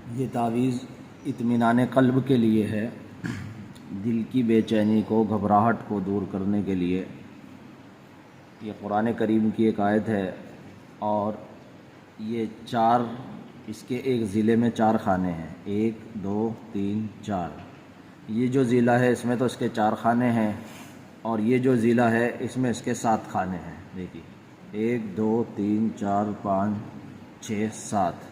یہ تعویذ اطمینان قلب کے لیے ہے، دل کی بے چینی کو، گھبراہٹ کو دور کرنے کے لیے۔ یہ قرآن کریم کی ایک آیت ہے، اور یہ اس کے ایک ضلع میں 4 خانے ہیں، 1 2 3 4۔ یہ جو ضلع ہے اس میں تو اس کے 4 خانے ہیں، اور یہ جو ضلع ہے اس میں اس کے 7 خانے ہیں۔ دیکھیے 1 2 3 4 5 6 7۔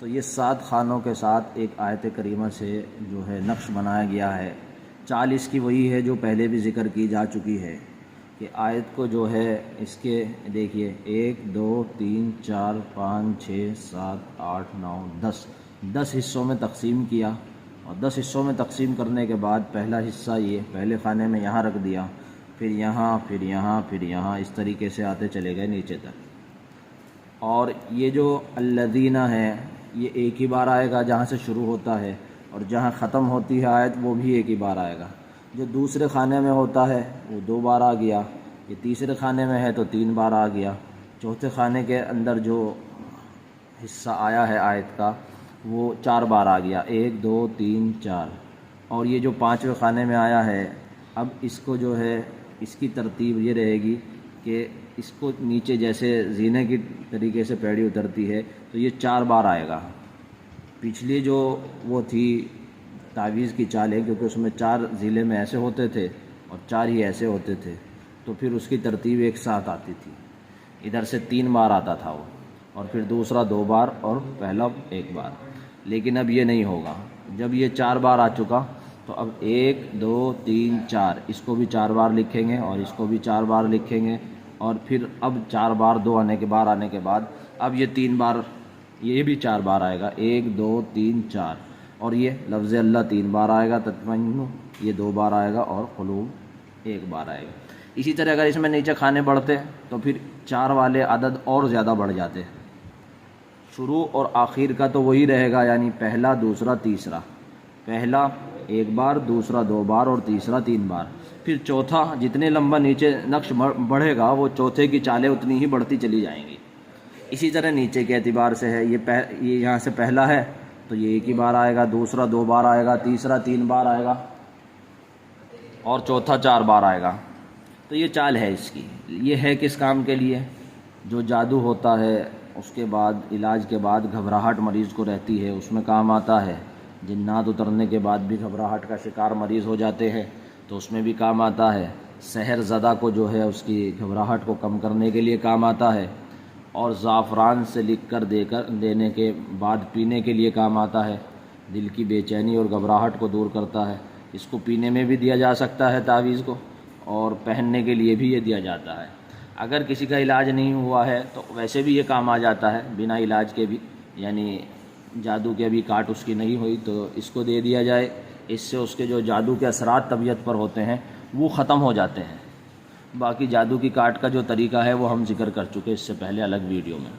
تو یہ 7 خانوں کے ساتھ ایک آیت کریمہ سے جو ہے نقش بنایا گیا ہے۔ چال اس کی وہی ہے جو پہلے بھی ذکر کی جا چکی ہے کہ آیت کو جو ہے اس کے دیکھیے 1 2 3 4 5 6 7 8 9 10 حصوں میں تقسیم کیا، اور 10 حصوں میں تقسیم کرنے کے بعد پہلا حصہ یہ پہلے خانے میں یہاں رکھ دیا، پھر یہاں پھر یہاں پھر یہاں، اس طریقے سے آتے چلے گئے نیچے تک۔ اور یہ جو الذین ہے یہ ایک ہی بار آئے گا جہاں سے شروع ہوتا ہے، اور جہاں ختم ہوتی ہے آیت وہ بھی ایک ہی بار آئے گا۔ جو دوسرے خانے میں ہوتا ہے وہ 2 بار آ گیا، یہ تیسرے خانے میں ہے تو 3 بار آ گیا، چوتھے خانے کے اندر جو حصہ آیا ہے آیت کا وہ 4 بار آ گیا، 1 2 3 4۔ اور یہ جو 5ویں خانے میں آیا ہے، اب اس کو جو ہے اس کی ترتیب یہ رہے گی کہ اس کو نیچے جیسے زینے کی طریقے سے پیڑی اترتی ہے تو یہ 4 بار آئے گا۔ پچھلی جو وہ تھی تعویذ کی چال ہے، کیونکہ اس میں 4 ضلع میں ایسے ہوتے تھے اور 4 ہی ایسے ہوتے تھے، تو پھر اس کی ترتیب ایک ساتھ آتی تھی۔ ادھر سے 3 بار آتا تھا وہ، اور پھر دوسرا 2 بار اور پہلا 1 بار۔ لیکن اب یہ نہیں ہوگا، جب یہ 4 بار آ چکا تو اب 1 2 3 4 اس کو بھی 4 بار لکھیں گے، اور اس کو بھی 4 بار لکھیں گے، اور پھر اب 4 بار 2 آنے کے بعد اب یہ 3 بار، یہ بھی 4 بار آئے گا، 1 2 3 4۔ اور یہ لفظ اللہ 3 بار آئے گا، تطمئن یہ 2 بار آئے گا، اور قلوب 1 بار آئے گا۔ اسی طرح اگر اس میں نیچے کھانے بڑھتے تو پھر 4 والے عدد اور زیادہ بڑھ جاتے۔ شروع اور آخر کا تو وہی رہے گا، یعنی پہلا دوسرا تیسرا، پہلا 1 بار، دوسرا 2 بار، اور تیسرا 3 بار۔ پھر چوتھا جتنے لمبا نیچے نقش بڑھے گا وہ چوتھے کی چالیں اتنی ہی بڑھتی چلی جائیں گی۔ اسی طرح نیچے کے اعتبار سے ہے، یہ یہاں سے پہلا ہے تو یہ 1 ہی بار آئے گا، دوسرا 2 بار آئے گا، تیسرا 3 بار آئے گا، اور چوتھا 4 بار آئے گا۔ تو یہ چال ہے اس کی۔ یہ ہے کس کام کے لیے؟ جو جادو ہوتا ہے اس کے بعد، علاج کے بعد گھبراہٹ مریض کو رہتی ہے، اس میں کام آتا ہے۔ جنات اترنے کے بعد بھی گھبراہٹ کا شکار مریض ہو جاتے ہیں تو اس میں بھی کام آتا ہے۔ سحر زدہ کو جو ہے اس کی گھبراہٹ کو کم کرنے کے لیے کام آتا ہے، اور زعفران سے لکھ کر دینے کے بعد پینے کے لیے کام آتا ہے۔ دل کی بے چینی اور گھبراہٹ کو دور کرتا ہے۔ اس کو پینے میں بھی دیا جا سکتا ہے تعویذ کو، اور پہننے کے لیے بھی یہ دیا جاتا ہے۔ اگر کسی کا علاج نہیں ہوا ہے تو ویسے بھی یہ کام آ جاتا ہے بنا علاج کے بھی، یعنی جادو کے ابھی کاٹ اس کی نہیں ہوئی تو اس کو دے دیا جائے، اس سے اس کے جو جادو کے اثرات طبیعت پر ہوتے ہیں وہ ختم ہو جاتے ہیں۔ باقی جادو کی کاٹ کا جو طریقہ ہے وہ ہم ذکر کر چکے اس سے پہلے الگ ویڈیو میں۔